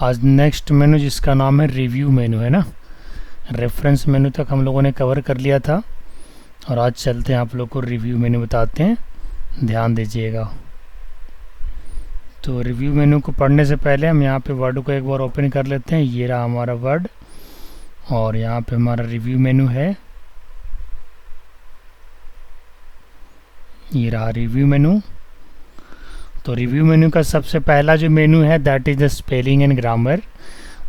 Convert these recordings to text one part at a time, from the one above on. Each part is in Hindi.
आज नेक्स्ट मेनू जिसका नाम है रिव्यू मेनू है ना। रेफरेंस मेनू तक हम लोगों ने कवर कर लिया था और आज चलते हैं आप लोग को रिव्यू मेनू बताते हैं, ध्यान दीजिएगा। तो रिव्यू मेनू को पढ़ने से पहले हम यहाँ पे वर्ड को एक बार ओपन कर लेते हैं। ये रहा हमारा वर्ड और यहाँ पे हमारा रिव्यू मेनू है। ये रहा रिव्यू मेनू। तो रिव्यू मेनू का सबसे पहला जो मेनू है that is the spelling and grammar.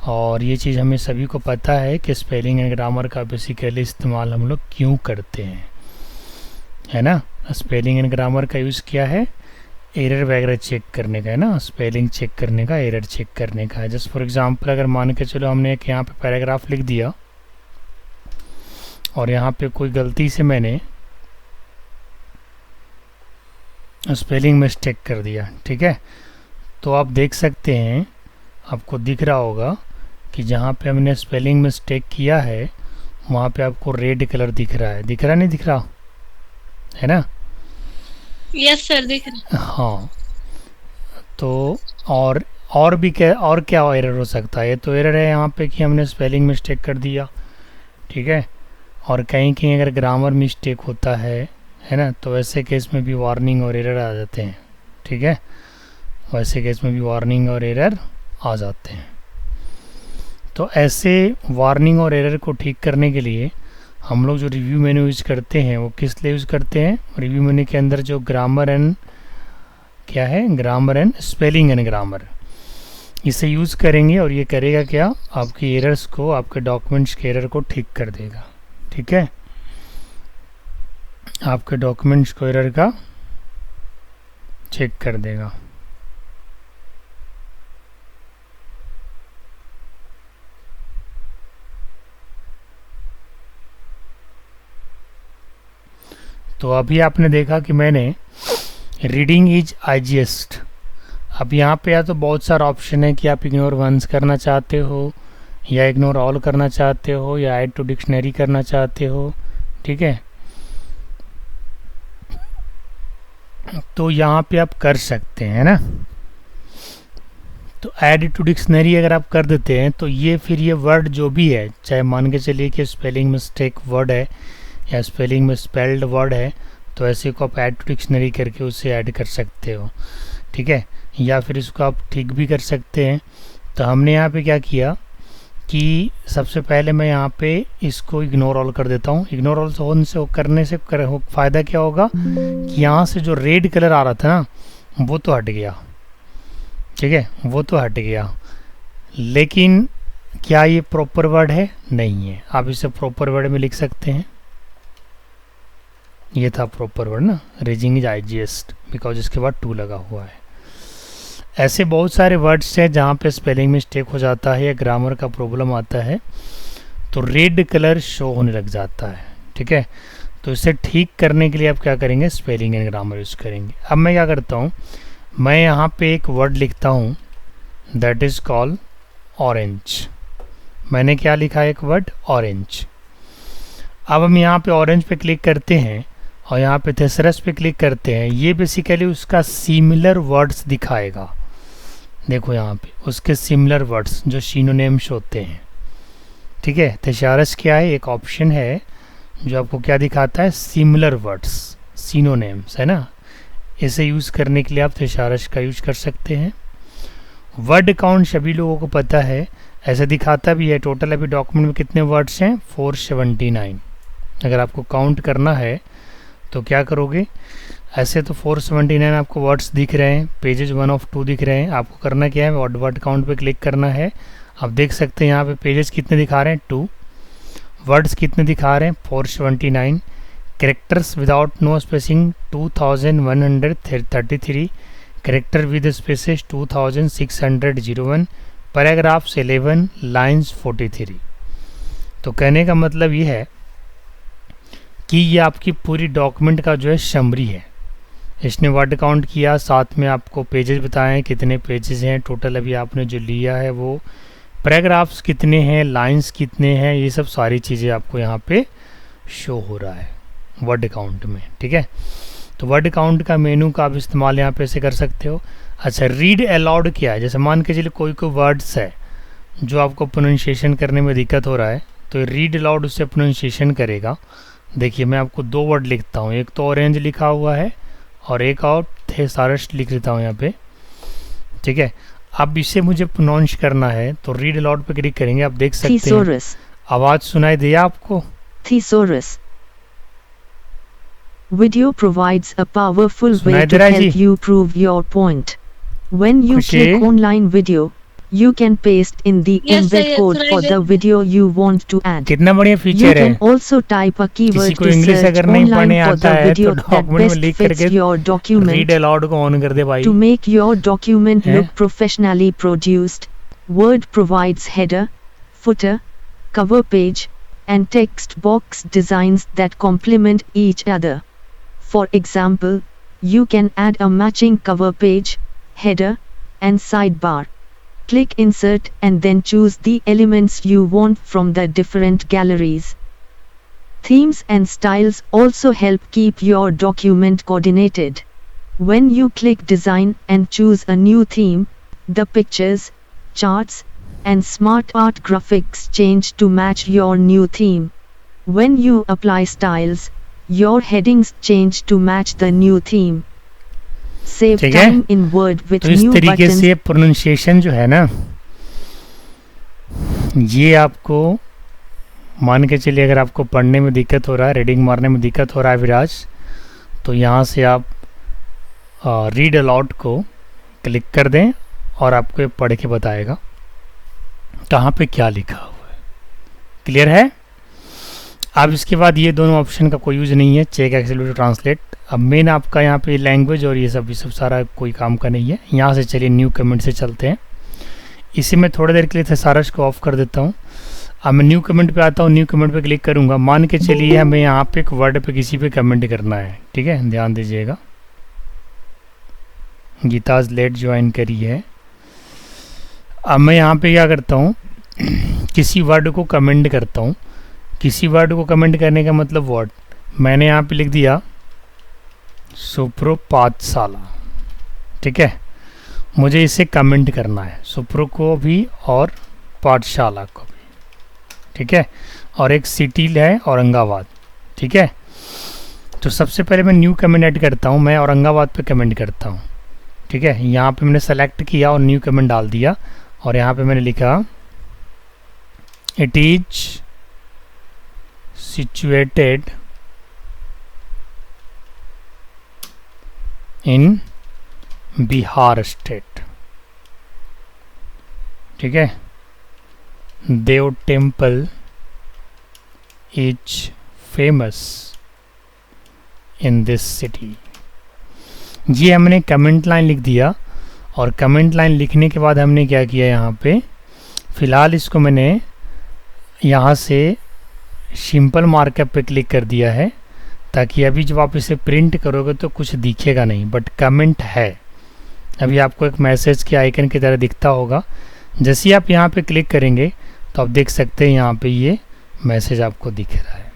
और ये चीज़ हमें सभी को पता है कि स्पेलिंग एंड ग्रामर का बेसिकली इस्तेमाल हम लोग क्यों करते हैं, है ना। स्पेलिंग एंड ग्रामर का यूज़ किया है एरर वगैरह चेक करने का, है ना। स्पेलिंग चेक करने का, एरर चेक करने का है। जस्ट फॉर एग्जांपल अगर मान के चलो हमने एक यहाँ पे पैराग्राफ लिख दिया और यहाँ पे कोई गलती से मैंने स्पेलिंग मिस्टेक कर दिया, ठीक है। तो आप देख सकते हैं, आपको दिख रहा होगा कि जहाँ पे हमने स्पेलिंग मिस्टेक किया है वहाँ पे आपको रेड कलर दिख रहा है। दिख रहा नहीं दिख रहा है ना। यस सर, दिख रहा है। हाँ, तो और भी क्या एरर हो सकता है। ये तो एरर है यहाँ पे कि हमने स्पेलिंग मिस्टेक कर दिया, ठीक है। और कहीं कहीं अगर ग्रामर मिस्टेक होता है ना, तो वैसे केस में भी वार्निंग और एरर आ जाते हैं, ठीक है। वैसे केस में भी वार्निंग और एरर आ जाते हैं। तो ऐसे वार्निंग और एरर को ठीक करने के लिए हम लोग जो रिव्यू मेनू यूज़ करते हैं वो किस लिए यूज़ करते हैं। रिव्यू मेनू के अंदर जो ग्रामर एंड क्या है, grammar and spelling and grammar, इसे यूज़ करेंगे और ये करेगा क्या, आपकी एरर्स को, आपके डॉक्यूमेंट्स के एरर को ठीक कर देगा, ठीक है। आपके डॉक्यूमेंट्स को एरर का चेक कर देगा। तो अभी आपने देखा कि मैंने रीडिंग इज आईजीएस्ट। अब यहाँ पे या तो बहुत सारा ऑप्शन है कि आप इग्नोर वंस करना चाहते हो या इग्नोर ऑल करना चाहते हो या ऐड टू डिक्शनरी करना चाहते हो, ठीक है। तो यहाँ पे आप कर सकते हैं ना। तो ऐड टू डिक्शनरी अगर आप कर देते हैं तो ये फिर ये वर्ड जो भी है, चाहे मान के चलिए कि स्पेलिंग मिस्टेक वर्ड है या स्पेलिंग में स्पेल्ड वर्ड है, तो ऐसे को आप ऐड टू डिक्शनरी करके उसे ऐड कर सकते हो, ठीक है। या फिर इसको आप ठीक भी कर सकते हैं। तो हमने यहाँ पे क्या किया कि सबसे पहले मैं यहाँ पे इसको इग्नोर ऑल कर देता हूँ। इग्नोर ऑल से करने से फ़ायदा क्या होगा कि यहाँ से जो रेड कलर आ रहा था ना वो तो हट गया, ठीक है, वो तो हट गया। लेकिन क्या ये प्रॉपर वर्ड है? नहीं है। आप इसे प्रॉपर वर्ड में लिख सकते हैं। ये था प्रॉपर वर्ड ना, रीडिंग इज आईजीएस्ट, बिकॉज इसके बाद टू लगा हुआ है। ऐसे बहुत सारे वर्ड्स हैं जहाँ पे स्पेलिंग मिस्टेक हो जाता है या ग्रामर का प्रॉब्लम आता है तो रेड कलर शो होने लग जाता है, ठीक है। तो इसे ठीक करने के लिए आप क्या करेंगे, स्पेलिंग एंड ग्रामर यूज़ करेंगे। अब मैं क्या करता हूँ, मैं यहाँ पे एक वर्ड लिखता हूँ दैट इज़ कॉल्ड ऑरेंज। मैंने क्या लिखा है, एक वर्ड ऑरेंज। अब हम यहाँ पे ऑरेंज पे क्लिक करते हैं और यहाँ पे थेसरस पे क्लिक करते हैं। ये बेसिकली उसका सिमिलर वर्ड्स दिखाएगा। देखो यहाँ पे उसके सिमिलर वर्ड्स जो सिनोनिम्स होते हैं, ठीक है। थेसारस क्या है, एक ऑप्शन है जो आपको क्या दिखाता है, सिमिलर वर्ड्स, सिनोनिम्स, है ना। इसे यूज़ करने के लिए आप थेसारस का यूज़ कर सकते हैं। वर्ड काउंट सभी लोगों को पता है, ऐसे दिखाता भी है। टोटल अभी डॉक्यूमेंट में कितने वर्ड्स हैं, 479। अगर आपको काउंट करना है तो क्या करोगे, ऐसे तो 479 आपको वर्ड्स दिख रहे हैं, पेजेज 1 of 2 दिख रहे हैं। आपको करना क्या है, वर्ड काउंट पे क्लिक करना है। आप देख सकते हैं यहाँ पे पेजेस कितने दिखा रहे हैं, 2। वर्ड्स कितने दिखा रहे हैं, 479। Characters without no spacing 2133। Character with spaces 2601। Paragraphs 11, lines 43। तो कहने का मतलब ये है कि ये आपकी पूरी डॉक्यूमेंट का जो है समरी है। इसने वर्ड काउंट किया, साथ में आपको पेजेस बताएं कितने पेजेस हैं, टोटल अभी आपने जो लिया है वो, पैराग्राफ्स कितने हैं, लाइंस कितने हैं, ये सब सारी चीज़ें आपको यहाँ पे शो हो रहा है वर्ड काउंट में, ठीक है। तो वर्ड काउंट का मेनू का आप इस्तेमाल यहाँ पे ऐसे कर सकते हो। अच्छा, रीड अलाउड क्या है, जैसे मान के चलिए कोई वर्ड्स है जो आपको प्रोनाउंसिएशन करने में दिक्कत हो रहा है, तो रीड अलाउड उससे प्रोनाउंसिएशन करेगा। देखिए मैं आपको दो वर्ड लिखता हूँ, एक तो ऑरेंज लिखा हुआ है और एक और थेसारस लिख लेता हूँ यहाँ पे, ठीक है। अब इसे मुझे प्रोनाउंस करना है तो रीड अलाउड पे क्लिक करेंगे, आप देख सकते हैं आवाज़ सुनाई दिया आपको। Thesaurus. Video provides a powerful way to help you prove your point. When you click online video, you can paste in the embed code for the video you want to add. कितना बढ़िया फीचर है। You can also type a keyword to search online for the video that best fits your document. Read aloud को ऑन कर दे भाई। To make your document look professionally produced, Word provides header, footer, cover page, and text box designs that complement each other. For example, you can add a matching cover page, header, and sidebar. Click Insert and then choose the elements you want from the different galleries. Themes and styles also help keep your document coordinated. When you click Design and choose a new theme, the pictures, charts, and smart art graphics change to match your new theme. When you apply styles, your headings change to match the new theme. Save time in Word with तो इस new तरीके buttons. से प्रोनाउंसिएशन जो है ना, ये आपको मान के चलिए अगर आपको पढ़ने में दिक्कत हो रहा है, रीडिंग मारने में दिक्कत हो रहा है विराज, तो यहाँ से आप रीड अलाउड को क्लिक कर दें और आपको ये पढ़ के बताएगा कहाँ पे क्या लिखा हुआ है। क्लियर है? अब इसके बाद ये दोनों ऑप्शन का कोई यूज़ नहीं है, चेक एक्सेलरेट ट्रांसलेट। अब मेन आपका यहाँ पे लैंग्वेज और ये सब सारा कोई काम का नहीं है। यहाँ से चलिए न्यू कमेंट से चलते हैं। इसी में थोड़ी देर के लिए थेसारस को ऑफ कर देता हूँ। अब मैं न्यू कमेंट पे आता हूँ, न्यू कमेंट पे क्लिक करूँगा। मान के चलिए हमें यहाँ पे एक वर्ड पे किसी पे कमेंट करना है, ठीक है, ध्यान दीजिएगा। गीताज लेट ज्वाइन करी है। अब मैं यहाँ पे क्या करता हूँ, किसी वर्ड को कमेंट करता हूँ। किसी वर्ड को कमेंट करने का मतलब वर्ड मैंने यहाँ पे लिख दिया सुप्रो पाठशाला, ठीक है। मुझे इसे कमेंट करना है, सुप्रो को भी और पाठशाला को भी, ठीक है। और एक सिटी है औरंगाबाद, ठीक है। तो सबसे पहले मैं न्यू कमेंट ऐड करता हूँ, मैं औरंगाबाद पे कमेंट करता हूँ, ठीक है। यहाँ पे मैंने सेलेक्ट किया और न्यू कमेंट डाल दिया और यहाँ पे मैंने लिखा it is situated in Bihar state, ठीक है। Deo temple is famous in this city. ये हमने कमेंट लाइन लिख दिया और कमेंट लाइन लिखने के बाद हमने क्या किया, यहाँ पे फ़िलहाल इसको मैंने यहाँ से सिंपल मार्कअप पे क्लिक कर दिया है, ताकि अभी जब आप इसे प्रिंट करोगे तो कुछ दिखेगा नहीं, बट कमेंट है। अभी आपको एक मैसेज के आइकन की तरह दिखता होगा। जैसे ही आप यहाँ पे क्लिक करेंगे तो आप देख सकते हैं यहाँ पे ये मैसेज आपको दिख रहा है।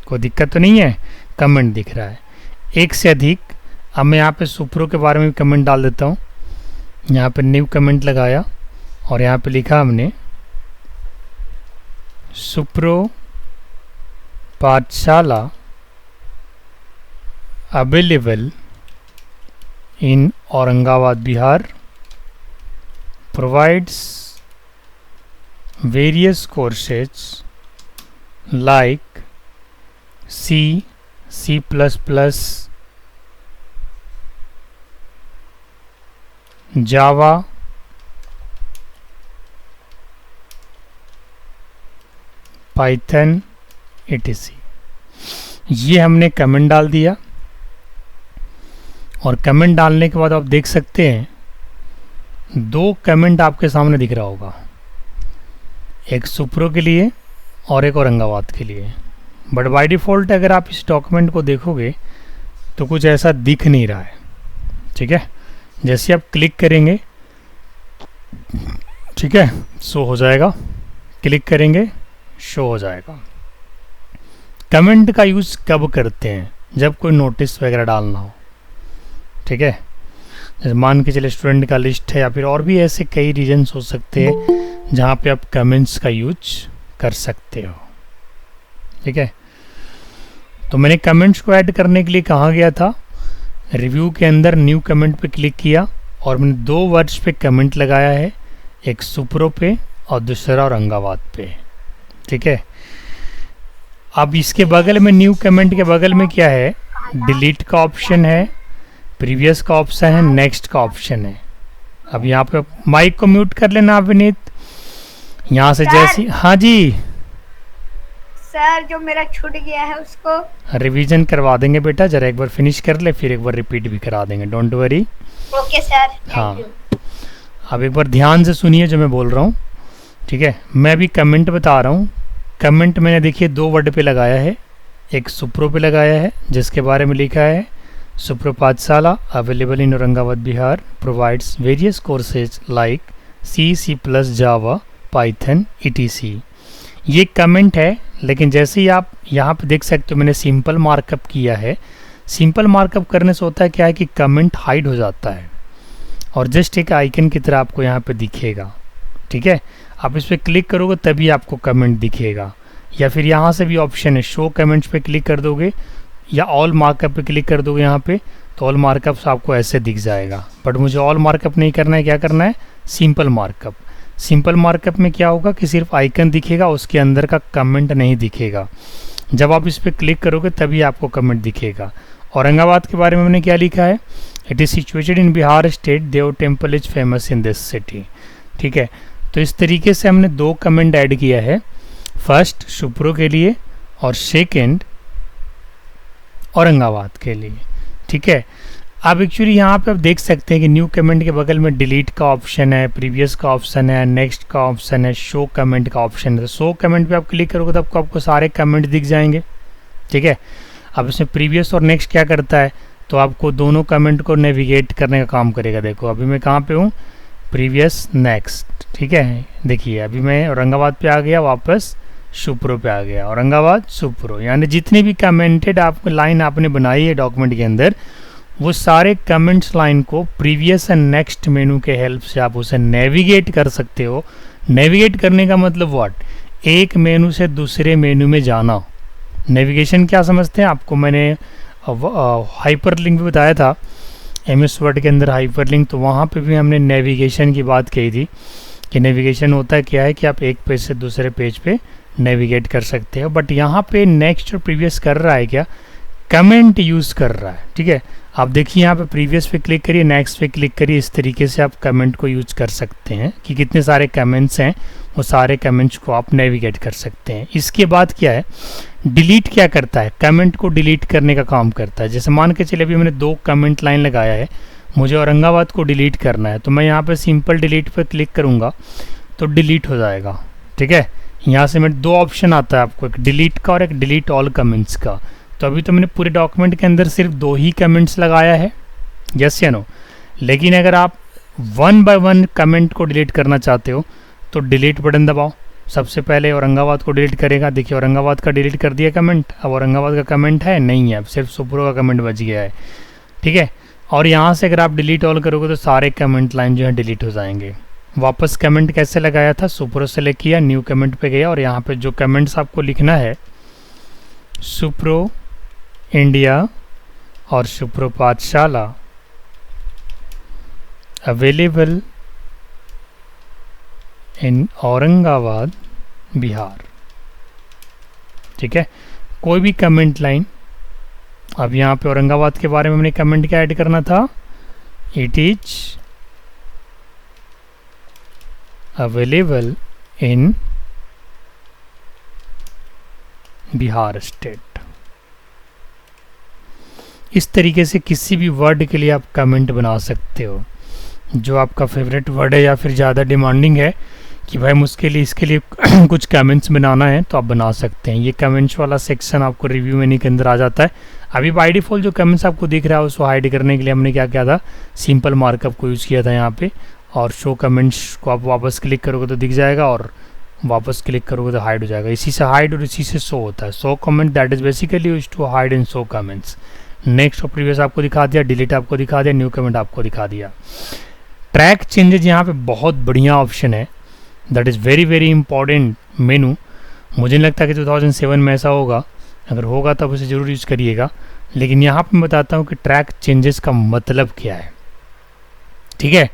कोई दिक्कत तो नहीं है, कमेंट दिख रहा है एक से अधिक। अब मैं यहाँ पे सुप्रो के बारे में कमेंट डाल देता हूँ। यहाँ पे न्यू कमेंट लगाया और यहाँ पे लिखा हमने सुप्रो पाठशाला available in Aurangabad Bihar, provides various courses like C, C++, Java, Python, etc. ये हमने कमेंट डाल दिया और कमेंट डालने के बाद आप देख सकते हैं दो कमेंट आपके सामने दिख रहा होगा, एक सुप्रो के लिए और एक औरंगाबाद के लिए। बट बाय डिफ़ॉल्ट अगर आप इस डॉक्यूमेंट को देखोगे तो कुछ ऐसा दिख नहीं रहा है, ठीक है। जैसे आप क्लिक करेंगे, ठीक है, शो हो जाएगा, क्लिक करेंगे शो हो जाएगा। कमेंट का यूज़ कब करते हैं? जब कोई नोटिस वगैरह डालना हो, ठीक है। जैसे मान के चले स्टूडेंट का लिस्ट है या फिर और भी ऐसे कई रीजन्स हो सकते हैं जहाँ पे आप कमेंट्स का यूज कर सकते हो। ठीक है, तो मैंने कमेंट्स को ऐड करने के लिए कहाँ गया था, रिव्यू के अंदर न्यू कमेंट पे क्लिक किया और मैंने 2 वर्ड्स पे कमेंट लगाया है, एक सुप्रो पे और दूसरा औरंगाबाद पे। ठीक है, अब इसके बगल में न्यू कमेंट के बगल में क्या है, डिलीट का ऑप्शन है, प्रीवियस का ऑप्शन है, नेक्स्ट का ऑप्शन है। अब यहाँ पे माइक को म्यूट कर लेना अभिनीत, यहाँ से जैसी। हाँ जी सर, जो मेरा छूट गया है उसको रिवीजन करवा देंगे बेटा, जरा एक बार फिनिश कर ले, फिर एक बार रिपीट भी करा देंगे, डोंट वरी। ओके सर, हाँ, अब एक बार ध्यान से सुनिए जो मैं बोल रहा हूँ। ठीक है, मैं अभी कमेंट बता रहा हूँ। कमेंट मैंने देखिए 2 वर्ड पे लगाया है, एक सुप्रो पे लगाया है जिसके बारे में लिखा है सुप्रो पाठशाला available in Aurangabad Bihar, provides various courses like C++, Java, Python, ETC। ये कमेंट है, लेकिन जैसे ही आप यहाँ पे देख सकते हो मैंने सिंपल मार्कअप किया है। सिंपल मार्कअप करने से होता है क्या है कि कमेंट हाइड हो जाता है और जस्ट एक आइकन की तरह आपको यहाँ पे दिखेगा। ठीक है, आप इस पर क्लिक करोगे तभी आपको कमेंट दिखेगा, या फिर यहाँ से भी ऑप्शन है शो कमेंट्स पे क्लिक कर दोगे या ऑल मार्कअप पे क्लिक कर दोगे यहाँ पे, तो ऑल मार्कअप्स आपको ऐसे दिख जाएगा। बट मुझे ऑल मार्कअप नहीं करना है, क्या करना है, सिंपल मार्कअप। सिंपल मार्कअप में क्या होगा कि सिर्फ आइकन दिखेगा, उसके अंदर का कमेंट नहीं दिखेगा। जब आप इस पर क्लिक करोगे तभी आपको कमेंट दिखेगा। औरंगाबाद के बारे में मैंने क्या लिखा है, it is situated in Bihar state, Dev temple is famous in this city. ठीक है, तो इस तरीके से हमने 2 कमेंट ऐड किया है, फर्स्ट सुप्रो के लिए और सेकेंड औरंगाबाद के लिए। ठीक है, अब एक्चुअली यहाँ पे आप देख सकते हैं कि न्यू कमेंट के बगल में डिलीट का ऑप्शन है, प्रीवियस का ऑप्शन है, नेक्स्ट का ऑप्शन है, शो कमेंट का ऑप्शन है। तो शो कमेंट पे आप क्लिक करोगे तो आपको सारे कमेंट दिख जाएंगे। ठीक है, अब इसमें प्रीवियस और नेक्स्ट क्या करता है, तो आपको दोनों कमेंट को नेविगेट करने का काम करेगा। देखो अभी मैं कहाँ पे हूँ, प्रीवियस नेक्स्ट। ठीक है, देखिए अभी मैं औरंगाबाद पे आ गया, वापस सुप्रो पे आ गया, औरंगाबाद सुप्रो, यानी जितने भी कमेंटेड आप लाइन आपने बनाई है डॉक्यूमेंट के अंदर, वो सारे कमेंट्स लाइन को प्रीवियस एंड नेक्स्ट मेनू के हेल्प से आप उसे नेविगेट कर सकते हो। नेविगेट करने का मतलब व्हाट, एक मेनू से दूसरे मेनू में जाना। नेविगेशन क्या समझते हैं, आपको मैंने हाइपर लिंक भी बताया था MS वर्ड के अंदर हाइपर लिंक, तो वहाँ पे भी हमने नेविगेशन की बात कही थी कि नेविगेशन होता है क्या है कि आप एक पेज से दूसरे पेज पे नेविगेट कर सकते हो। बट यहाँ पे नेक्स्ट और प्रीवियस कर रहा है क्या, कमेंट यूज़ कर रहा है। ठीक है, आप देखिए यहाँ पे प्रीवियस पे क्लिक करिए, नेक्स्ट पे क्लिक करिए, इस तरीके से आप कमेंट को यूज कर सकते हैं कि कितने सारे कमेंट्स हैं, वो सारे कमेंट्स को आप नेविगेट कर सकते हैं। इसके बाद क्या है, डिलीट क्या करता है, कमेंट को डिलीट करने का काम करता है। जैसे मान के चले अभी मैंने 2 कमेंट लाइन लगाया है, मुझे औरंगाबाद को डिलीट करना है, तो मैं यहाँ पे सिंपल डिलीट पर क्लिक करूँगा तो डिलीट हो जाएगा। ठीक है, यहाँ से मैं 2 ऑप्शन आता है आपको, एक डिलीट का और एक डिलीट ऑल कमेंट्स का। तो अभी तो मैंने पूरे डॉक्यूमेंट के अंदर सिर्फ 2 ही कमेंट्स लगाया है, यस या नो। लेकिन अगर आप 1 बाय 1 कमेंट को डिलीट करना चाहते हो तो डिलीट बटन दबाओ। सबसे पहले औरंगाबाद को डिलीट करेगा, देखिए औरंगाबाद का डिलीट कर दिया कमेंट। अब औरंगाबाद का कमेंट है नहीं है, अब सिर्फ सुप्रो का कमेंट बच गया है। ठीक है, और यहाँ से अगर आप डिलीट ऑल करोगे तो सारे कमेंट लाइन जो है डिलीट हो जाएंगे। वापस कमेंट कैसे लगाया था, सुप्रो सेलेक्ट किया, न्यू कमेंट पे गया और यहाँ पे जो कमेंट्स आपको लिखना है, सुप्रो इंडिया और सुप्रो पाठशाला अवेलेबल इन औरंगाबाद बिहार। ठीक है, कोई भी कमेंट लाइन, अब यहाँ पे औरंगाबाद के बारे में हमने कमेंट क्या ऐड करना था, it is available in Bihar state. इस तरीके से किसी भी वर्ड के लिए आप कमेंट बना सकते हो, जो आपका फेवरेट वर्ड है या फिर ज़्यादा डिमांडिंग है कि भाई मुझके लिए इसके लिए कुछ कमेंट्स बनाना है, तो आप बना सकते हैं। ये कमेंट्स वाला सेक्शन आपको रिव्यू मेन्यू के अंदर आ जाता है। अभी बाय डिफ़ॉल्ट जो कमेंट्स आपको दिख रहा है उसको हाइड करने के लिए हमने क्या किया था, सिंपल मार्कअप को यूज़ किया था यहाँ पे, और शो कमेंट्स को आप वापस क्लिक करोगे तो दिख जाएगा और वापस क्लिक करोगे तो हाइड हो जाएगा। इसी से हाइड और इसी से शो होता है। Show comment that is basically use to hide and show comments. Next और प्रीवियस आपको दिखा दिया, डिलीट आपको दिखा दिया, न्यू कमेंट आपको दिखा दिया। ट्रैक चेंजेज यहाँ पे बहुत बढ़िया ऑप्शन है। That is very very important मेनू। मुझे नहीं लगता कि 2007 में ऐसा होगा, अगर होगा तब उसे ज़रूर यूज़ करिएगा। लेकिन यहाँ पे मैं बताता हूँ कि ट्रैक चेंजेस का मतलब क्या है। ठीक है,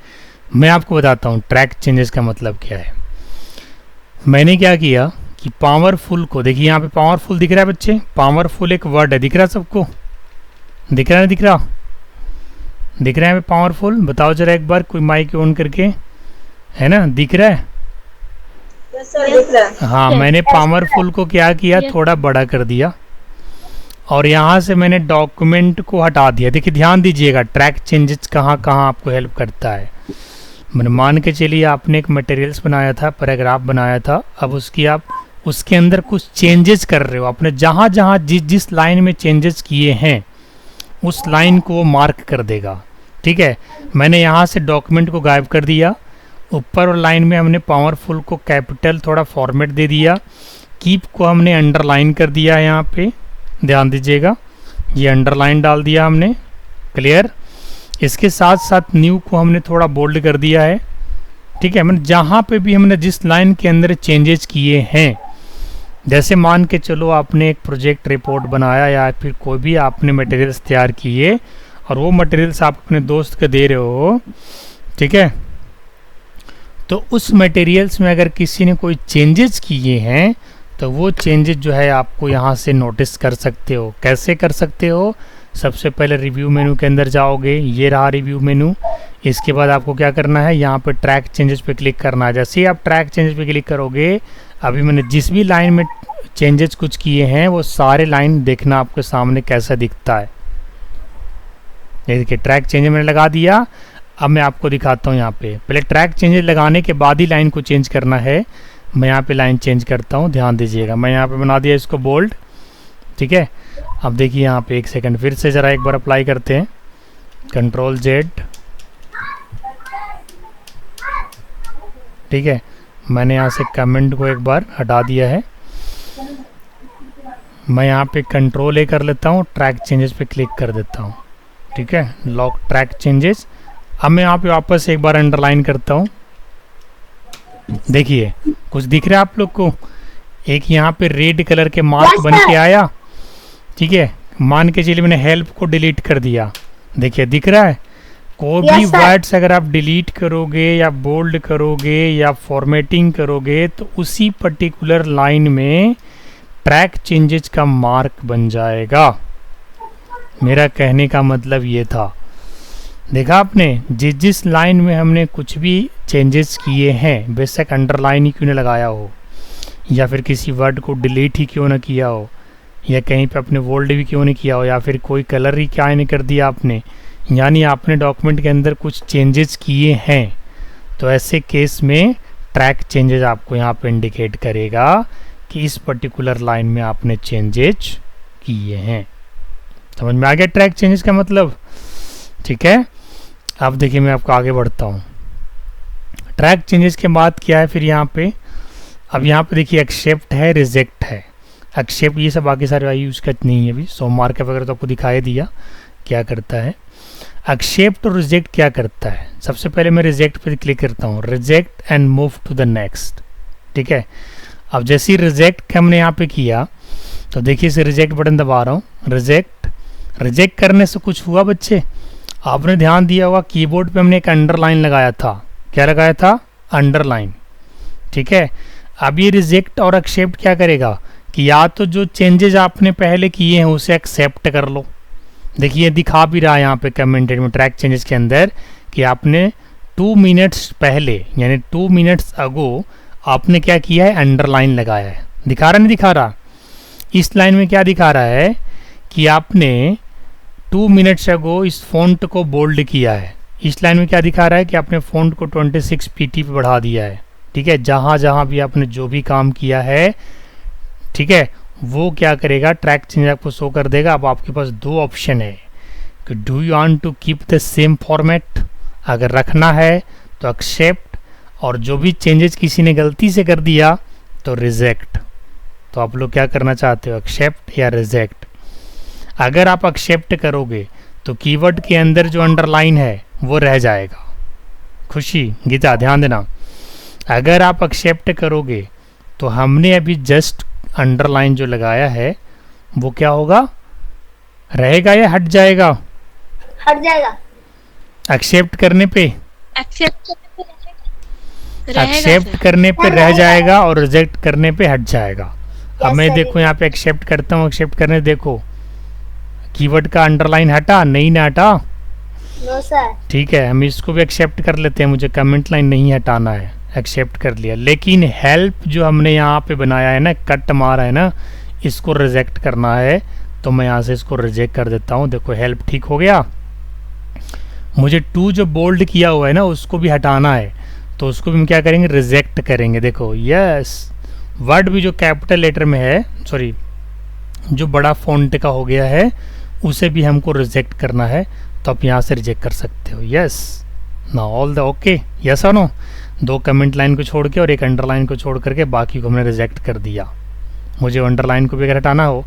मैं आपको बताता हूँ ट्रैक चेंजेस का मतलब क्या है। मैंने क्या किया कि पावरफुल को, देखिए यहाँ पे पावरफुल दिख रहा है बच्चे, पावरफुल एक वर्ड है, दिख रहा है सबको, दिख रहा है, दिख रहा, दिख रहा है पावरफुल? बताओ जरा एक बार, कोई माइक ऑन करके, है ना, दिख रहा है? हाँ, मैंने पावरफुल को क्या किया, थोड़ा बड़ा कर दिया और यहाँ से मैंने डॉक्यूमेंट को हटा दिया। देखिए ध्यान दीजिएगा ट्रैक चेंजेस कहाँ कहाँ आपको हेल्प करता है। मैंने मान के चलिए आपने एक मटेरियल्स बनाया था, पैराग्राफ बनाया था, अब उसकी आप उसके अंदर कुछ चेंजेस कर रहे हो, आपने जहाँ जहाँ जिस लाइन में चेंजेस किए हैं उस लाइन को वो मार्क कर देगा। ठीक है, मैंने यहाँ से डॉक्यूमेंट को गायब कर दिया, ऊपर और लाइन में हमने पावरफुल को कैपिटल थोड़ा फॉर्मेट दे दिया, कीप को हमने अंडरलाइन कर दिया है, यहाँ पे ध्यान दीजिएगा ये अंडरलाइन डाल दिया हमने, क्लियर। इसके साथ साथ न्यू को हमने थोड़ा बोल्ड कर दिया है। ठीक है, मैंने जहाँ पे भी हमने जिस लाइन के अंदर चेंजेस किए हैं, जैसे मान के चलो आपने एक प्रोजेक्ट रिपोर्ट बनाया या फिर कोई भी आपने मटेरियल्स तैयार किए और वो मटेरियल्स आप अपने दोस्त को दे रहे हो, ठीक है, तो उस मटेरियल्स में अगर किसी ने कोई चेंजेस किए हैं तो वो चेंजेस जो है आपको यहाँ से नोटिस कर सकते हो। कैसे कर सकते हो? सबसे पहले रिव्यू मेनू के अंदर जाओगे, ये रहा रिव्यू मेनू। इसके बाद आपको क्या करना है, यहाँ पे ट्रैक चेंजेस पे क्लिक करना है। जैसे ही आप ट्रैक चेंजेस पे क्लिक करोगे, अभी मैंने जिस भी लाइन में चेंजेस कुछ किए हैं वो सारे लाइन देखना आपके सामने कैसा दिखता है। ये देखिए ट्रैक चेंजेस मैंने लगा दिया। अब मैं आपको दिखाता हूँ यहाँ पे, पहले ट्रैक चेंजेस लगाने के बाद ही लाइन को चेंज करना है। मैं यहाँ पे लाइन चेंज करता हूँ, ध्यान दीजिएगा। मैं यहाँ पे बना दिया इसको बोल्ड, ठीक है। अब देखिए यहाँ पे एक सेकंड फिर से ज़रा एक बार अप्लाई करते हैं, कंट्रोल जेड, ठीक है। मैंने यहाँ से कमेंट को एक बार हटा दिया है। मैं यहाँ पे कंट्रोल ए कर लेता हूँ, ट्रैक चेंजेस पे क्लिक कर देता हूँ, ठीक है, लॉक ट्रैक चेंजेस। अब मैं यहाँ पे वापस एक बार अंडरलाइन करता हूँ। देखिए कुछ दिख रहा है आप लोग को, एक यहाँ पे रेड कलर के मार्क बन के आया, ठीक है। मान के चलिए मैंने हेल्प को डिलीट कर दिया, देखिए दिख रहा है। कोई भी वर्ड्स अगर आप डिलीट करोगे या बोल्ड करोगे या फॉर्मेटिंग करोगे तो उसी पर्टिकुलर लाइन में ट्रैक चेंजेस का मार्क बन जाएगा। मेरा कहने का मतलब ये था, देखा आपने, जिस लाइन में हमने कुछ भी चेंजेस किए हैं, बेशक अंडरलाइन ही क्यों न लगाया हो या फिर किसी वर्ड को डिलीट ही क्यों न किया हो या कहीं पे अपने बोल्ड भी क्यों नहीं किया हो या फिर कोई कलर ही क्या नहीं कर दिया आपने, यानी आपने डॉक्यूमेंट के अंदर कुछ चेंजेस किए हैं, तो ऐसे केस में ट्रैक चेंजेस आपको यहाँ पे इंडिकेट करेगा कि इस पर्टिकुलर लाइन में आपने चेंजेस किए हैं। समझ में आ गया ट्रैक चेंजेस का मतलब, ठीक है। अब देखिए मैं आपको आगे बढ़ता हूँ। ट्रैक चेंजेस के बाद क्या है फिर यहाँ पे, अब यहाँ पे देखिए एक्सेप्ट है, रिजेक्ट है। एक्सेप्ट ये सब बाकी सारे यूज़ करते नहीं है अभी, सो मार्कअप वगैरह तो आपको दिखाई दिया क्या करता है। एक्सेप्ट और रिजेक्ट क्या करता है, सबसे पहले मैं रिजेक्ट पे क्लिक करता हूँ, reject and move to the next, ठीक है। अब जैसे ही रिजेक्ट हमने यहाँ पे किया तो देखिए इसे रिजेक्ट बटन दबा रहा हूँ, रिजेक्ट करने से कुछ हुआ बच्चे, आपने ध्यान दिया होगा कीबोर्ड पे हमने एक अंडरलाइन लगाया था, क्या लगाया था, अंडरलाइन, ठीक है। अब ये रिजेक्ट और एक्सेप्ट क्या करेगा कि या तो जो चेंजेस आपने पहले किए हैं उसे एक्सेप्ट कर लो, देखिए दिखा भी रहा है यहाँ पे कमेंटेड में ट्रैक चेंजेस के अंदर कि आपने 2 मिनट्स पहले यानी 2 मिनट्स अगो आपने क्या किया है, अंडरलाइन लगाया है। दिखा रहा नहीं दिखा रहा, इस लाइन में क्या दिखा रहा है कि आपने 2 मिनट्स अगो इस फॉन्ट को बोल्ड किया है। इस लाइन में क्या दिखा रहा है कि आपने फॉन्ट को 26 पीटी पे बढ़ा दिया है, ठीक है। जहाँ जहाँ भी आपने जो भी काम किया है, ठीक है, वो क्या करेगा, ट्रैक चेंज आपको शो कर देगा। अब आपके पास 2 ऑप्शन है कि do you want to keep the same format, अगर रखना है तो एक्सेप्ट, और जो भी चेंजेस किसी ने गलती से कर दिया तो रिजेक्ट। तो आप लोग क्या करना चाहते हो, एक्सेप्ट या रिजेक्ट। अगर आप एक्सेप्ट करोगे तो कीवर्ड के अंदर जो अंडरलाइन है वो रह जाएगा। खुशी गीता ध्यान देना, अगर आप एक्सेप्ट करोगे तो हमने अभी जस्ट अंडरलाइन जो लगाया है वो क्या होगा, रहेगा या हट जाएगा? हट जाएगा। एक्सेप्ट करने पे एक्सेप्ट रहेगा एक्सेप्ट सर। करने पे रह जाएगा और रिजेक्ट करने पे हट जाएगा। अब मैं sir, देखो यहाँ पे एक्सेप्ट करता हूँ, एक्सेप्ट करने देखो कीवर्ड का अंडरलाइन हटा, नहीं ना हटा? No sir. ठीक है, हम इसको भी एक्सेप्ट कर लेते हैं, मुझे कमेंट लाइन नहीं हटाना है, एक्सेप्ट कर लिया। लेकिन हेल्प जो हमने यहाँ पे बनाया है ना, कट मारा है ना, इसको रिजेक्ट करना है, तो मैं यहाँ से इसको रिजेक्ट कर देता हूँ। देखो हेल्प ठीक हो गया। मुझे टू जो बोल्ड किया हुआ है ना उसको भी हटाना है, तो उसको भी हम क्या करेंगे, रिजेक्ट करेंगे। देखो यस, वर्ड भी जो कैपिटल लेटर में है, सॉरी जो बड़ा फॉन्ट का हो गया है, उसे भी हमको रिजेक्ट करना है, तो आप यहाँ से रिजेक्ट कर सकते हो। यस ना ऑल द ओके, यस और नो? दो कमेंट लाइन को छोड़ के और एक अंडरलाइन को छोड़ करके बाकी को हमने रिजेक्ट कर दिया। मुझे अंडरलाइन को भी अगर हटाना हो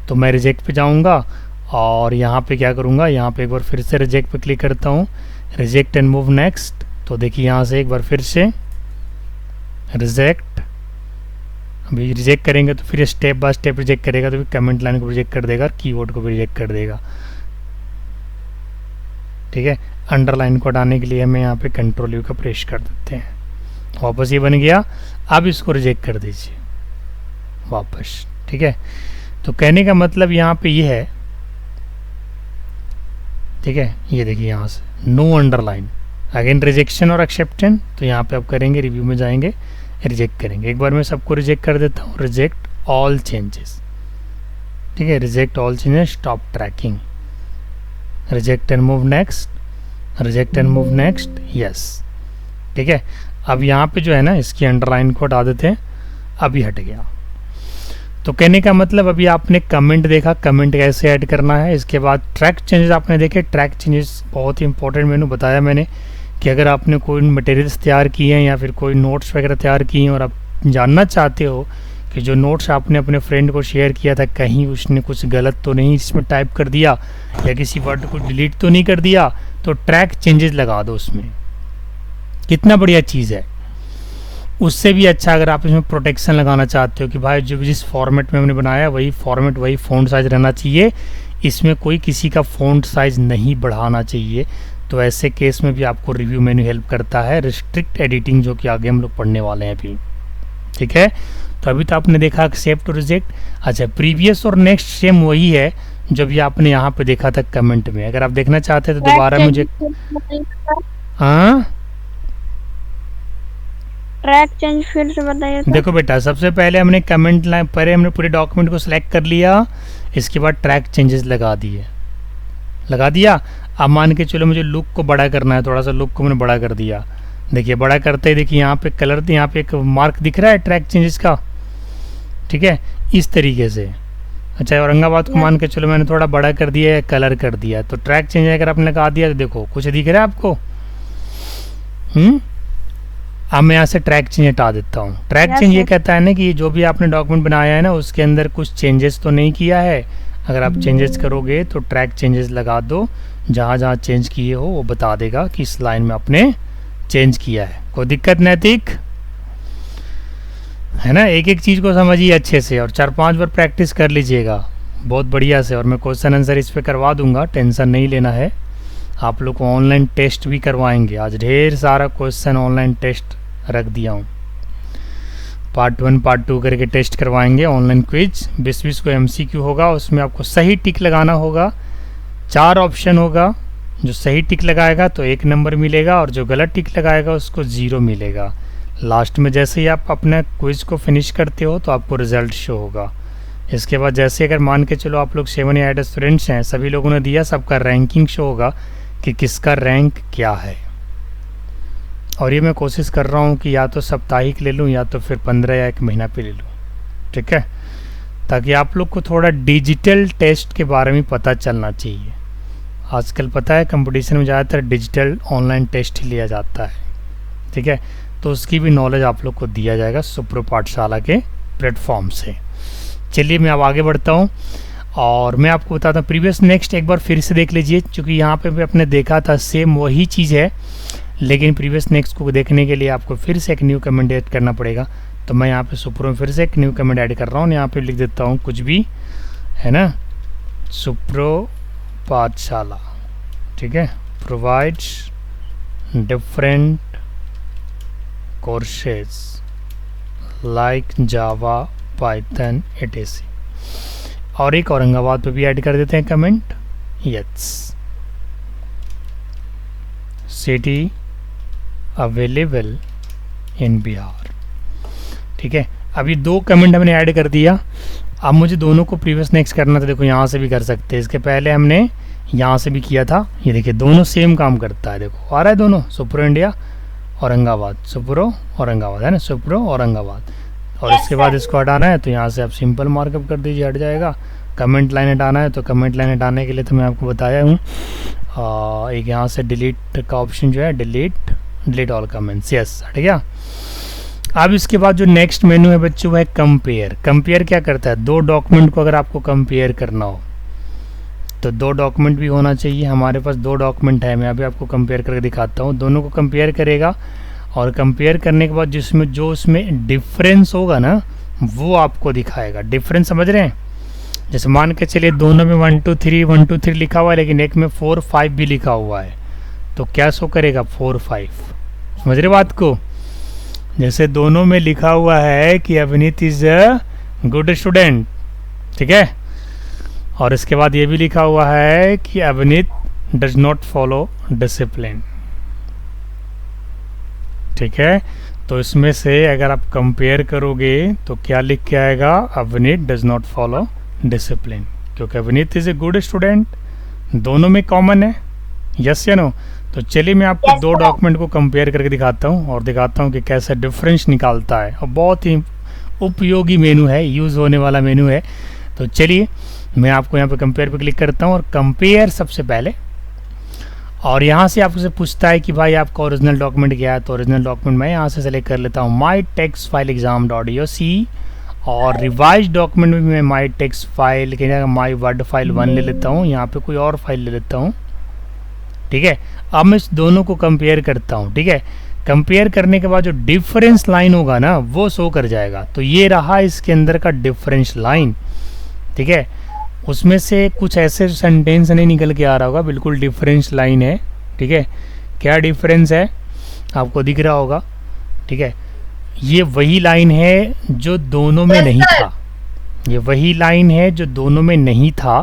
तो मैं रिजेक्ट पे जाऊँगा और यहाँ पे क्या करूँगा, यहाँ पे एक बार फिर से रिजेक्ट पे क्लिक करता हूँ, रिजेक्ट एंड मूव नेक्स्ट। तो देखिए यहाँ से एक बार फिर से रिजेक्ट, अभी रिजेक्ट करेंगे तो फिर स्टेप बाय स्टेप रिजेक्ट करेगा, तो फिर कमेंट लाइन को रिजेक्ट कर देगा और कीवर्ड को भी रिजेक्ट कर देगा। ठीक है, अंडरलाइन को हटाने के लिए हमें यहाँ पे कंट्रोल यू का प्रेस कर देते हैं, वापस ये बन गया। अब इसको रिजेक्ट कर दीजिए वापस। ठीक है, तो कहने का मतलब यहाँ पे ये है, ठीक है, ये देखिए यहाँ से नो अंडरलाइन, अगेन रिजेक्शन और एक्सेप्टेंस। तो यहाँ पे आप करेंगे, रिव्यू में जाएंगे, रिजेक्ट करेंगे। एक बार मैं सबको रिजेक्ट कर देता हूँ, रिजेक्ट ऑल चेंजेस। ठीक है, reject all changes, stop tracking, reject and move next, reject and move next, yes. ठीक है, अब यहाँ पे जो है ना इसकी अंडरलाइन को हटा देते हैं, अभी हट गया। तो कहने का मतलब अभी आपने कमेंट देखा, कमेंट कैसे ऐड करना है। इसके बाद ट्रैक चेंजेस आपने देखे, ट्रैक चेंजेस बहुत ही इंपॉर्टेंट, मैंने बताया मैंने कि अगर आपने कोई मटेरियल्स तैयार किए हैं या फिर कोई नोट्स वगैरह तैयार किए हैं और आप जानना चाहते हो कि जो नोट्स आपने अपने फ्रेंड को शेयर किया था कहीं उसने कुछ गलत तो नहीं इसमें टाइप कर दिया या किसी वर्ड को डिलीट तो नहीं कर दिया, तो ट्रैक चेंजेस लगा दो उसमें। कितना बढ़िया चीज़ है। उससे भी अच्छा अगर आप इसमें प्रोटेक्शन लगाना चाहते हो कि भाई जो जिस फॉर्मेट में हमने बनाया वही फॉर्मेट वही फ़ॉन्ट साइज़ रहना चाहिए, इसमें कोई किसी का फ़ॉन्ट साइज़ नहीं बढ़ाना चाहिए, तो ऐसे केस में भी आपको रिव्यू मेन्यू हेल्प करता है। रिस्ट्रिक्ट एडिटिंग जो कि आगे हम लोग पढ़ने वाले हैं अभी। ठीक है, तो अभी तो आपने देखा एक्सेप्ट और रिजेक्ट। अच्छा, प्रीवियस और नेक्स्ट सेम वही है जो भी आपने यहाँ पे देखा था कमेंट में। अगर आप देखना चाहते हैं तो दोबारा मुझे, हाँ ट्रैक चेंज फिर से बताइए। देखो बेटा, सबसे पहले हमने कमेंट लाइन, पहले हमने पूरे डॉक्यूमेंट को सिलेक्ट कर लिया, इसके बाद ट्रैक चेंजेस लगा दिया। अब मान के चलो मुझे लुक को बड़ा करना है, थोड़ा सा लुक को मैंने बड़ा कर दिया। देखिए बड़ा करते ही देखिए यहाँ पे कलर, यहाँ पे एक मार्क दिख रहा है ट्रैक चेंजेस का। ठीक है, इस तरीके से। अच्छा, औरंगाबाद को मान के चलो मैंने थोड़ा बड़ा कर दिया है, कलर कर दिया, तो ट्रैक चेंज अगर आपने लगा दिया तो देखो कुछ दिख रहा है आपको। अब मैं यहाँ से ट्रैक चेंज हटा देता हूँ। ट्रैक चेंज ये कहता है ना कि जो भी आपने डॉक्यूमेंट बनाया है ना उसके अंदर कुछ चेंजेस तो नहीं किया है। अगर आप चेंजेस करोगे तो ट्रैक चेंजेस लगा दो, जहाँ जहाँ चेंज किए हो वो बता देगा कि इस लाइन में आपने चेंज किया है। कोई दिक्कत नैतिक है ना? एक एक चीज़ को समझिए अच्छे से और 4-5 बार प्रैक्टिस कर लीजिएगा बहुत बढ़िया से। और मैं क्वेश्चन आंसर इस पर करवा दूंगा, टेंशन नहीं लेना है। आप लोग को ऑनलाइन टेस्ट भी करवाएंगे, आज ढेर सारा क्वेश्चन ऑनलाइन टेस्ट रख दिया हूँ। पार्ट 1 पार्ट 2 करके टेस्ट करवाएंगे, ऑनलाइन क्विज 20-20 को MCQ होगा, उसमें आपको सही टिक लगाना होगा। 4 ऑप्शन होगा, जो सही टिक लगाएगा तो 1 नंबर मिलेगा और जो गलत टिक लगाएगा उसको 0 मिलेगा। लास्ट में जैसे ही आप अपने क्विज को फिनिश करते हो तो आपको रिजल्ट शो होगा। इसके बाद जैसे अगर मान के चलो आप लोग 7 या 8 स्टूडेंट्स हैं, सभी लोगों ने दिया, सबका रैंकिंग शो होगा कि किसका रैंक क्या है। और ये मैं कोशिश कर रहा हूँ कि या तो साप्ताहिक ले लूँ या तो फिर 15 या 1 महीना पे ले लूँ, ठीक है, ताकि आप लोग को थोड़ा डिजिटल टेस्ट के बारे में पता चलना चाहिए। आजकल पता है कंपटीशन में ज़्यादातर डिजिटल ऑनलाइन टेस्ट ही लिया जाता है, ठीक है, तो उसकी भी नॉलेज आप लोग को दिया जाएगा सुप्रो पाठशाला के प्लेटफॉर्म से। चलिए मैं अब आगे बढ़ता हूँ और मैं आपको बताता हूँ प्रीवियस नेक्स्ट एक बार फिर से देख लीजिए, क्योंकि यहाँ पे भी आपने देखा था सेम वही चीज़ है, लेकिन प्रीवियस नेक्स्ट को देखने के लिए आपको फिर से एक न्यू कमेंट ऐड करना पड़ेगा। तो मैं यहाँ पे सुप्रो में फिर से एक न्यू कमेंट ऐड कर रहा हूँ, यहाँ पे लिख देता हूँ कुछ भी, है ना, सुप्रो पाठशाला, ठीक है, provides different courses like Java, Python, etc। और एक औरंगाबाद पे भी ऐड कर देते हैं comment, yes, city available in Bihar, ठीक है। अभी 2 कमेंट हमने ऐड कर दिया। अब मुझे दोनों को प्रीवियस नेक्स्ट करना था। देखो यहाँ से भी कर सकते हैं, इसके पहले हमने यहाँ से भी किया था। ये देखिए दोनों सेम काम करता है, देखो आ रहा है दोनों, सुप्रो इंडिया औरंगाबाद, सुप्रो औरंगाबाद, है ना, सुप्रो औरंगाबाद। और इसके बाद इसको हटाना है तो यहाँ से आप सिंपल मार्कअप कर दीजिए, हट जाएगा। कमेंट लाइन हटाना है तो कमेंट लाइन हटाने के लिए तो मैं आपको बताया हूँ, एक यहाँ से डिलीट का ऑप्शन जो है, डिलीट ऑल कमेंट्स, यस, हट गया। अब इसके बाद जो नेक्स्ट मेनू है बच्चों वो है कंपेयर। कंपेयर क्या करता है, 2 डॉक्यूमेंट को अगर आपको कंपेयर करना हो तो 2 डॉक्यूमेंट भी होना चाहिए। हमारे पास 2 डॉक्यूमेंट है, मैं अभी आपको कंपेयर करके दिखाता हूँ। दोनों को कंपेयर करेगा और कंपेयर करने के बाद जिसमें जो उसमें डिफरेंस होगा ना वो आपको दिखाएगा। डिफरेंस समझ रहे हैं, जैसे मान के चलिए दोनों में 1 2 3 लिखा हुआ है, लेकिन एक में 4 5 भी लिखा हुआ है, तो क्या शो करेगा, 4 5। समझ रहे बात को, जैसे दोनों में लिखा हुआ है कि अभिनीत इज अ गुड स्टूडेंट, ठीक है, और इसके बाद ये भी लिखा हुआ है कि अभिनीत डज नॉट फॉलो डिसिप्लिन, ठीक है। तो इसमें से अगर आप कंपेयर करोगे तो क्या लिख के आएगा, अभिनीत डज नॉट फॉलो डिसिप्लिन, क्योंकि अभिनीत इज ए गुड स्टूडेंट, दोनों में कॉमन है, यस या नो। तो चलिए मैं आपको 2 डॉक्यूमेंट को कंपेयर करके दिखाता हूँ और दिखाता हूँ कि कैसे डिफरेंस निकालता है। और बहुत ही उपयोगी मेनू है, यूज़ होने वाला मेनू है। तो चलिए मैं आपको यहाँ पे कंपेयर पे क्लिक करता हूँ और कंपेयर सबसे पहले, और यहाँ से आपसे पूछता है कि भाई आपका ओरिजिनल डॉक्यूमेंट क्या है। तो ओरिजिनल डॉक्यूमेंट मैं यहाँ से सेलेक्ट कर लेता हूँ माई टेक्स्ट फाइल exam.doc, और रिवाइज डॉक्यूमेंट में मैं माई टेक्स्ट फाइल के जगह माई वर्ड फाइल 1 ले लेता हूँ, यहाँ पे कोई और फाइल ले लेता हूँ, ठीक है। अब मैं इस दोनों को कंपेयर करता हूँ, ठीक है। कंपेयर करने के बाद जो डिफरेंस लाइन होगा ना वो शो कर जाएगा। तो ये रहा इसके अंदर का डिफरेंस लाइन, ठीक है। उसमें से कुछ ऐसे सेंटेंस नहीं निकल के आ रहा होगा, बिल्कुल डिफरेंस लाइन है, ठीक है। क्या डिफरेंस है आपको दिख रहा होगा, ठीक है। ये वही लाइन है जो दोनों में नहीं था, ये वही लाइन है जो दोनों में नहीं था,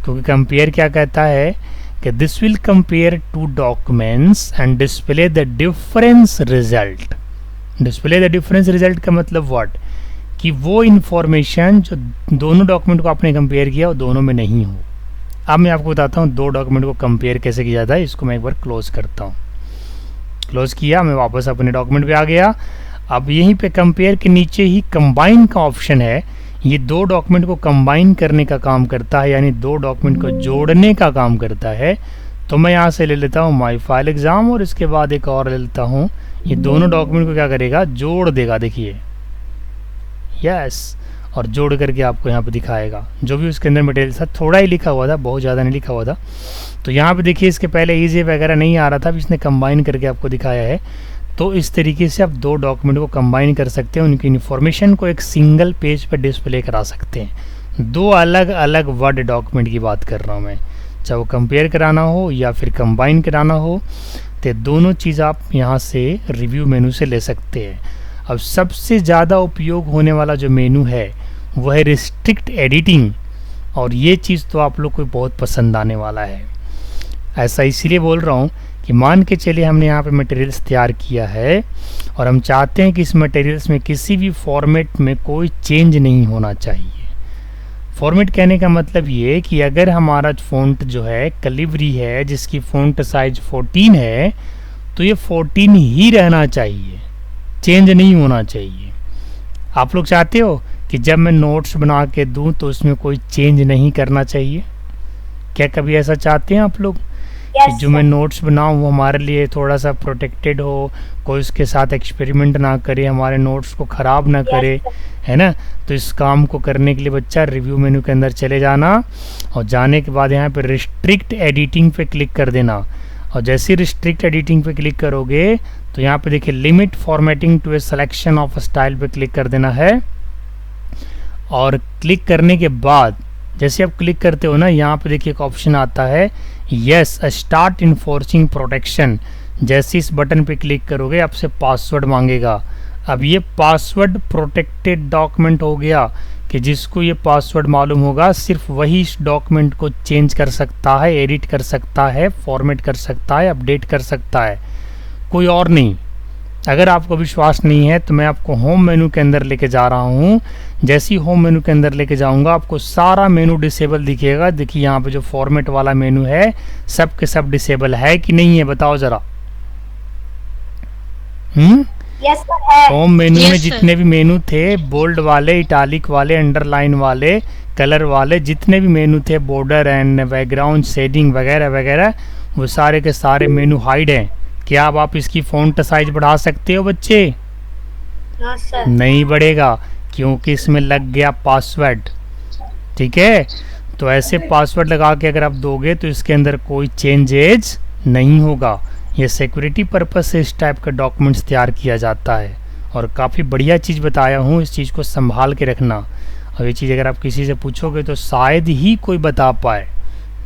क्योंकि कंपेयर क्या कहता है कि this will compare 2 documents and display the difference result. Display the difference result का मतलब व्हाट, कि वो इन्फॉर्मेशन जो दोनों डॉक्यूमेंट को आपने कंपेयर किया वो दोनों में नहीं हो। अब मैं आपको बताता हूँ 2 डॉक्यूमेंट को कंपेयर कैसे किया जाता है। इसको मैं एक बार क्लोज करता हूँ, क्लोज किया, मैं वापस अपने डॉक्यूमेंट पे आ गया। अब यहीं पे कंपेयर के नीचे ही कंबाइन का ऑप्शन है, ये 2 डॉक्यूमेंट को कंबाइन करने का काम करता है, यानी 2 डॉक्यूमेंट को जोड़ने का काम करता है। तो मैं यहाँ से ले लेता हूँ माई फाइल एग्जाम और इसके बाद एक और ले लेता हूँ, ये दोनों डॉक्यूमेंट को क्या करेगा, जोड़ देगा, देखिए, यस, और जोड़ करके आपको यहाँ पे दिखाएगा जो भी उसके अंदर मटेरियल था। थोड़ा ही लिखा हुआ था, बहुत ज़्यादा नहीं लिखा हुआ था। तो यहाँ पे देखिए इसके पहले ईजी वगैरह नहीं आ रहा था, अब इसने कंबाइन करके आपको दिखाया है। तो इस तरीके से आप 2 डॉक्यूमेंट को कंबाइन कर सकते हैं, उनकी इन्फॉर्मेशन को एक सिंगल पेज पर डिस्प्ले करा सकते हैं। 2 अलग अलग वर्ड डॉक्यूमेंट की बात कर रहा हूँ मैं, चाहे वो कंपेयर कराना हो या फिर कंबाइन कराना हो, तो दोनों चीज़ आप यहाँ से रिव्यू मेनू से ले सकते हैं। अब सबसे ज़्यादा उपयोग होने वाला जो मेनू है वो है रिस्ट्रिक्ट एडिटिंग, और ये चीज़ तो आप लोग को बहुत पसंद आने वाला है। ऐसा इसलिए बोल रहा हूँ कि मान के चलिए हमने यहाँ पे मटेरियल्स तैयार किया है और हम चाहते हैं कि इस मटेरियल्स में किसी भी फॉर्मेट में कोई चेंज नहीं होना चाहिए। फॉर्मेट कहने का मतलब ये कि अगर हमारा फ़ॉन्ट जो है कैलिबरी है, जिसकी फ़ॉन्ट साइज 14 है, तो ये 14 ही रहना चाहिए, चेंज नहीं होना चाहिए। आप लोग चाहते हो कि जब मैं नोट्स बना के दूं तो उसमें कोई चेंज नहीं करना चाहिए? क्या कभी ऐसा चाहते हैं आप लोग कि जो मैं नोट्स बनाऊं वो हमारे लिए थोड़ा सा प्रोटेक्टेड हो, कोई उसके साथ एक्सपेरिमेंट ना करे, हमारे नोट्स को ख़राब ना करे, है ना? तो इस काम को करने के लिए बच्चा रिव्यू मेनू के अंदर चले जाना और जाने के बाद यहाँ पे रिस्ट्रिक्ट एडिटिंग पे क्लिक कर देना। और जैसे रिस्ट्रिक्ट एडिटिंग पे क्लिक करोगे तो यहाँ पे देखिए limit formatting to a selection of style पे क्लिक कर देना है। और क्लिक करने के बाद जैसे आप क्लिक करते हो ना, यहाँ पे देखिए एक ऑप्शन आता है यस स्टार्ट इन्फोर्सिंग प्रोटेक्शन। जैसे इस बटन पे क्लिक करोगे आपसे पासवर्ड मांगेगा। अब ये पासवर्ड प्रोटेक्टेड डॉक्यूमेंट हो गया कि जिसको ये पासवर्ड मालूम होगा सिर्फ वही इस डॉक्यूमेंट को चेंज कर सकता है, एडिट कर सकता है, फॉर्मेट कर सकता है, अपडेट कर सकता है, कोई और नहीं। अगर आपको विश्वास नहीं है तो मैं आपको होम मेनू के अंदर लेके जा रहा हूँ। जैसे ही होम मेनू के अंदर लेके जाऊँगा आपको सारा मेनू डिसेबल दिखेगा। देखिए यहाँ पे जो फॉर्मेट वाला मेनू है सब के सब डिसेबल है कि नहीं है, बताओ ज़रा। यस सर है। होम मेनू में जितने भी मेनू थे, बोल्ड वाले, इटालिक वाले, अंडरलाइन वाले, कलर वाले, जितने भी मेनू थे, बॉर्डर एंड बैकग्राउंड शेडिंग वगैरह वगैरह, वो सारे के सारे मेनू हाइड हैं। क्या अब आप इसकी फ़ॉन्ट साइज बढ़ा सकते हो बच्चे? हाँ सर। नहीं बढ़ेगा क्योंकि इसमें लग गया पासवर्ड। ठीक है, तो ऐसे पासवर्ड लगा के अगर आप दोगे तो इसके अंदर कोई चेंजेज नहीं होगा। ये सिक्योरिटी पर्पस से इस टाइप का डॉक्यूमेंट्स तैयार किया जाता है और काफ़ी बढ़िया चीज़ बताया हूँ, इस चीज़ को संभाल के रखना। और ये चीज़ अगर आप किसी से पूछोगे तो शायद ही कोई बता पाए।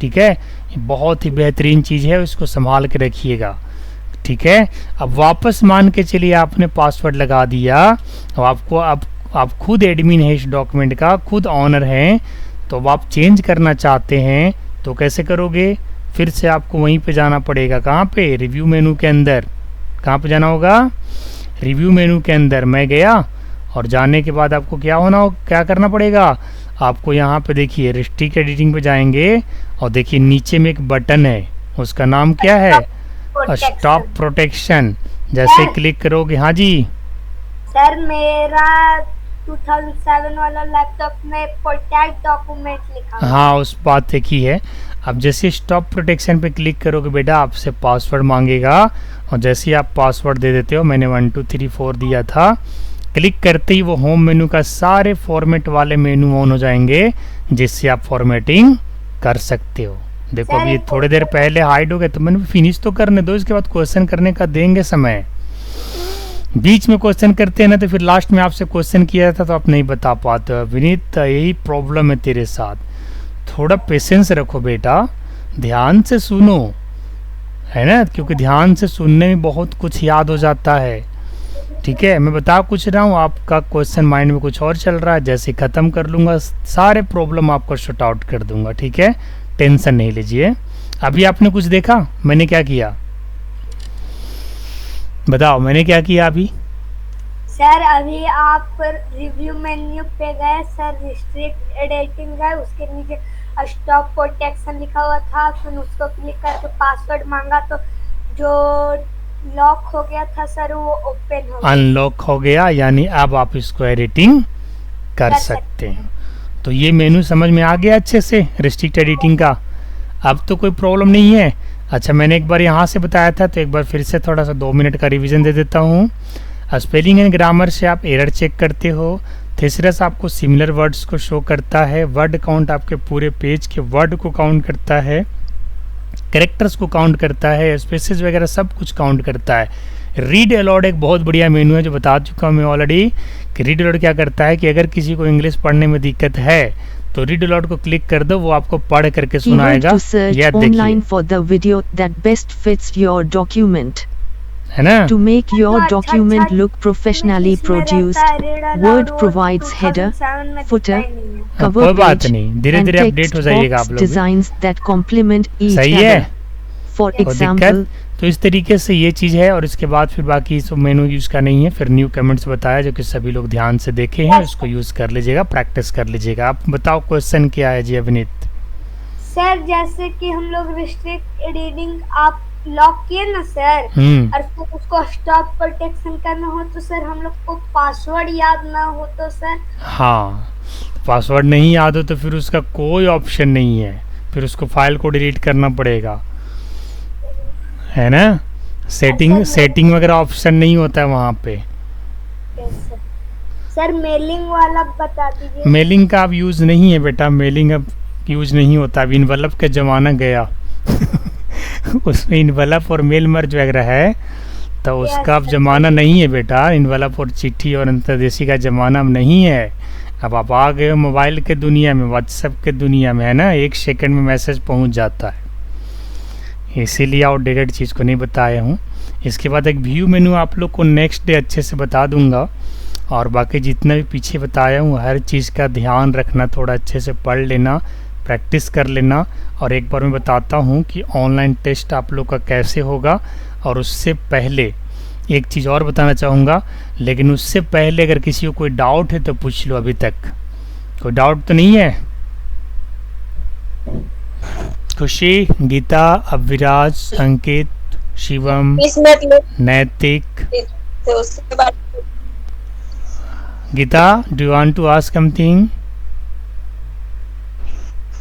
ठीक है, ये बहुत ही बेहतरीन चीज़ है, इसको संभाल के रखिएगा। ठीक है, अब वापस मान के चलिए आपने पासवर्ड लगा दिया। अब आपको अब आप खुद एडमिन है इस डॉक्यूमेंट का, खुद ऑनर हैं, तो अब आप चेंज करना चाहते हैं तो कैसे करोगे? फिर से आपको वहीं पे जाना पड़ेगा। कहाँ पे? रिव्यू मेनू के अंदर। कहाँ पे जाना होगा? रिव्यू मेनू के अंदर। मैं गया और जाने के बाद आपको क्या करना पड़ेगा? आपको यहाँ पे देखिए रिस्ट्रिक्ट एडिटिंग पे जाएंगे और देखिए नीचे में एक बटन है, उसका नाम क्या है? Stop protection. जैसे क्लिक करोगे, हाँ जी सर मेरा 2007 वाला लैपटॉप में प्रोटेक्ट डॉक्यूमेंट लिखा है। हाँ, उस बात एक ही है। अब जैसे स्टॉप प्रोटेक्शन पे क्लिक करोगे बेटा आपसे पासवर्ड मांगेगा और जैसे ही आप पासवर्ड दे देते हो, मैंने 1 2 3 4 दिया था, क्लिक करते ही वो होम मेनू का सारे फॉर्मेट वाले मेनू ऑन हो जाएंगे जिससे आप फॉर्मेटिंग कर सकते हो। देखो अभी थोड़ी देर पहले हाइड हो गए तो मैंने फिनिश तो करने दो, इसके बाद क्वेश्चन करने का देंगे समय। बीच में क्वेश्चन करते हैं ना तो फिर लास्ट में आपसे क्वेश्चन किया था तो आप नहीं बता पाते हो। विनीत यही प्रॉब्लम है तेरे साथ, थोड़ा पेशेंस रखो बेटा, ध्यान से सुनो, है ना, क्योंकि ध्यान से सुनने में बहुत कुछ याद हो जाता है। ठीक है, मैं बता कुछ रहा हूँ, आपका क्वेश्चन माइंड में कुछ और चल रहा है। जैसे ख़त्म कर लूँगा सारे प्रॉब्लम आपको शॉर्ट आउट कर दूंगा। ठीक है, टेंशन नहीं लीजिए। अभी आपने कुछ देखा मैंने क्या किया? बताओ मैंने क्या किया अभी? सर अभी आप रिव्यू मेन्यू पे गए सर, रिस्ट्रिक्ट एडिटिंग गए, उसके नीचे स्टॉप प्रोटेक्शन लिखा हुआ था, फिर उसको क्लिक करके पासवर्ड मांगा तो जो लॉक हो गया था सर वो ओपन हो गया, अनलॉक हो गया, यानी अब आप इसको एडिटिंग कर सकते हैं। तो ये मेनू समझ में आ गया अच्छे से रिस्ट्रिक्ट एडिटिंग का। अब तो कोई प्रॉब्लम नहीं है। अच्छा, मैंने एक बार यहाँ से बताया था तो एक बार फिर से थोड़ा सा 2 मिनट का रिवीजन दे देता हूँ। स्पेलिंग एंड ग्रामर से आप एरर चेक करते हो। थेसरस आपको सिमिलर वर्ड्स को शो करता है। वर्ड काउंट आपके पूरे पेज के वर्ड को काउंट करता है, कैरेक्टर्स को काउंट करता है, स्पेसेस वगैरह सब कुछ काउंट करता है। रीड अलाउड एक बहुत बढ़िया मेनू है जो बता चुका हूँ मैं ऑलरेडी कि रीड अलाउड क्या करता है कि अगर किसी को इंग्लिश पढ़ने में दिक्कत है तो रीड अलाउड को क्लिक कर दो, वो आपको पढ़ करके सुनाएगा। या online for the video that best fits your document. है ना? To make your document look professionally produced, Word provides header, footer, cover कोई बात page, नहीं, धीरे and धीरे अपडेट हो text जाइएगा आप box लोग। designs that complement each सही है? other. For कोई example, दिक्कत? तो इस तरीके से ये चीज़ है और इसके बाद फिर बाकी सब मेनू यूज़ का नहीं है। फिर न्यू कमेंट्स बताया जो कि सभी लोग ध्यान से देखे हैं, उसको यूज़ कर लीजिएगा, प्रैक्टिस कर लीजिएगा। आप बताओ क्वेश्चन क्या है जी अविनीत? सर जैसे कि हम लोग रिस्ट्रिक्ट एडिटिंग आप लॉक किए ना सर, और फिर उसको स्टॉप प्रोटेक्शन करना हो तो सर हम लोग को पासवर्ड याद ना हो तो सर? हाँ, पासवर्ड नहीं याद हो तो फिर उसका कोई ऑप्शन नहीं है, फिर उसको फाइल को डिलीट करना पड़ेगा, है ना। सेटिंग वगैरह ऑप्शन नहीं होता है वहाँ पे। सर मेलिंग वाला बता दीजिए। मेलिंग का अब यूज़ नहीं है बेटा, मेलिंग अब यूज़ नहीं होता, अब इनवलप का ज़माना गया उसमें इनवलप और मेल मर्ज वगैरह है, तो उसका अब ज़माना नहीं है बेटा। इनवलप और चिट्ठी और अंतर्देशी का ज़माना अब नहीं है। अब आप आ गए हो मोबाइल के दुनिया में, व्हाट्सएप के दुनिया में, है ना, 1 सेकंड में मैसेज पहुंच जाता है। इसीलिए आउटडेटेड चीज़ को नहीं बताया हूँ। इसके बाद एक व्यू मेनू आप लोग को नेक्स्ट डे अच्छे से बता दूंगा, और बाकी जितना भी पीछे बताया हूँ हर चीज़ का ध्यान रखना, थोड़ा अच्छे से पढ़ लेना, प्रैक्टिस कर लेना। और एक बार मैं बताता हूँ कि ऑनलाइन टेस्ट आप लोग का कैसे होगा। और उससे पहले एक चीज़ और बताना चाहूँगा, लेकिन उससे पहले अगर किसी को कोई डाउट है तो पूछ लो। अभी तक कोई डाउट तो नहीं है? खुशी, Gita, Aviraj, Ankit, Shivam, Naitik, Geeta, do you want to ask something?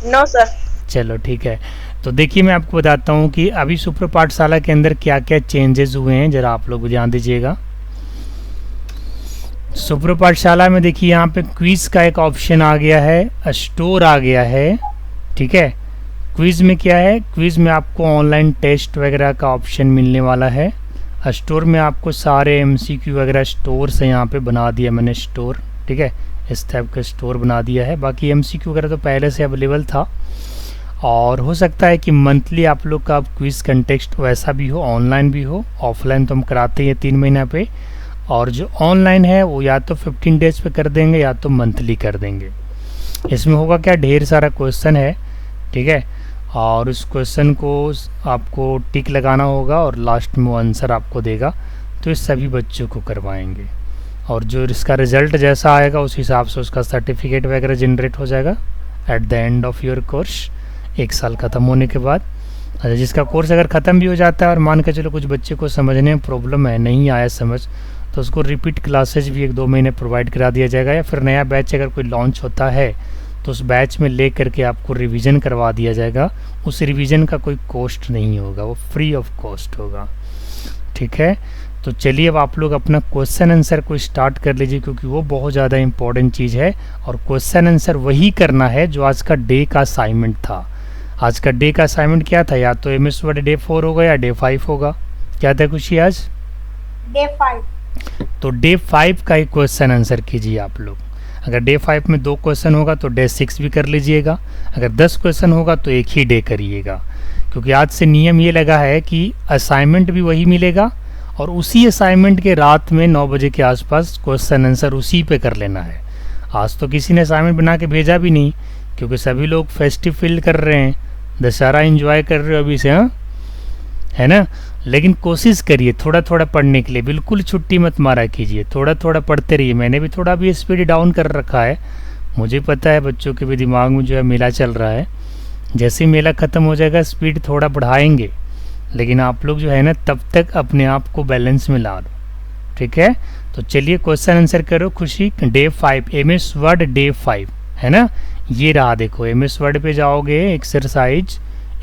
No sir. चलो ठीक है। तो देखिए मैं आपको बताता हूँ कि अभी सुपर पाठशाला के अंदर क्या क्या चेंजेस हुए हैं, ज़रा आप लोग ध्यान दीजिएगा। सुपर पाठशाला में देखिए यहाँ पे क्विज़ का एक ऑप्शन आ गया है, स्टोर आ गया है, ठीक है। क्विज़ में क्या है, क्विज़ में आपको ऑनलाइन टेस्ट वगैरह का ऑप्शन मिलने वाला है। स्टोर में आपको सारे MCQ वगैरह स्टोर से यहाँ पे बना दिया मैंने स्टोर, ठीक है, इस टाइप का स्टोर बना दिया है। बाकी MCQ वगैरह तो पहले से अवेलेबल था, और हो सकता है कि मंथली आप लोग का क्विज़ कंटेक्स्ट वैसा भी हो, ऑनलाइन भी हो। ऑफलाइन तो हम कराते हैं 3 महीना पे, और जो ऑनलाइन है वो या तो 15 डेज पे कर देंगे या तो मंथली कर देंगे। इसमें होगा क्या, ढेर सारा क्वेश्चन है, ठीक है, और उस क्वेश्चन को आपको टिक लगाना होगा और लास्ट में वो आंसर आपको देगा। तो इस सभी बच्चों को करवाएंगे, और जो इसका रिज़ल्ट जैसा आएगा उस हिसाब से उसका सर्टिफिकेट वगैरह जनरेट हो जाएगा at the end of your course, 1 साल ख़त्म होने के बाद। अच्छा, जिसका कोर्स अगर ख़त्म भी हो जाता है और मान के चलो कुछ बच्चे को समझने में प्रॉब्लम है, नहीं आया समझ, तो उसको रिपीट क्लासेज भी 1-2 महीने प्रोवाइड करा दिया जाएगा, या फिर नया बैच अगर कोई लॉन्च होता है तो उस बैच में ले करके आपको रिवीजन करवा दिया जाएगा। उस रिवीजन का कोई कॉस्ट नहीं होगा, वो फ्री ऑफ कॉस्ट होगा, ठीक है। तो चलिए अब आप लोग अपना क्वेश्चन आंसर को स्टार्ट कर लीजिए, क्योंकि वो बहुत ज़्यादा इंपॉर्टेंट चीज़ है। और क्वेश्चन आंसर वही करना है जो आज का डे का असाइनमेंट था। आज का डे का असाइनमेंट क्या था, या तो MS वर्ड डे 4 होगा या डे 5 होगा। क्या था खुशी आज? डे 5। तो डे 5 का ही क्वेश्चन आंसर कीजिए आप लोग। अगर डे 5 में 2 क्वेश्चन होगा तो डे 6 भी कर लीजिएगा। अगर 10 क्वेश्चन होगा तो एक ही डे करिएगा, क्योंकि आज से नियम ये लगा है कि असाइनमेंट भी वही मिलेगा, और उसी असाइनमेंट के रात में 9 बजे के आसपास क्वेश्चन आंसर उसी पे कर लेना है। आज तो किसी ने असाइनमेंट बना के भेजा भी नहीं, क्योंकि सभी लोग फेस्टिव फील कर रहे हैं, दशहरा एंजॉय कर रहे हो अभी से, हाँ, है ना। लेकिन कोशिश करिए थोड़ा थोड़ा पढ़ने के लिए, बिल्कुल छुट्टी मत मारा कीजिए, थोड़ा थोड़ा पढ़ते रहिए। मैंने भी थोड़ा भी स्पीड डाउन कर रखा है, मुझे पता है बच्चों के भी दिमाग में जो है मेला चल रहा है। जैसे ही मेला ख़त्म हो जाएगा स्पीड थोड़ा बढ़ाएंगे, लेकिन आप लोग जो है ना तब तक अपने आप को बैलेंस में ला लो, ठीक है। तो चलिए क्वेश्चन आंसर करो खुशी। डे 5 MS वर्ड डे 5 है ना, ये रहा, देखो MS वर्ड पे जाओगे, exercise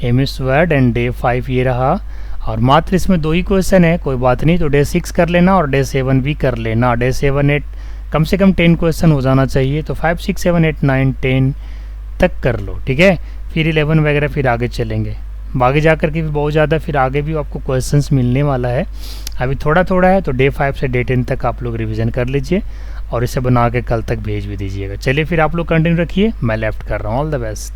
MS word and day 5 ये रहा। और मात्र इसमें 2 ही क्वेश्चन है, कोई बात नहीं, तो डे 6 कर लेना और डे 7 भी कर लेना। डे 7, 8 कम से कम 10 क्वेश्चन हो जाना चाहिए, तो 5, 6, 7, 8, 9, 10 तक कर लो, ठीक है। फिर 11 वगैरह फिर आगे चलेंगे, आगे जा कर के भी बहुत ज़्यादा फिर आगे भी आपको क्वेश्चंस मिलने वाला है। अभी थोड़ा थोड़ा है, तो डे 5 से डे 10 तक आप लोग रिवीजन कर लीजिए और इसे बना के कल तक भेज भी दीजिएगा। चलिए फिर आप लोग कंटिन्यू रखिए, मैं लेफ्ट कर रहा हूँ। All the best.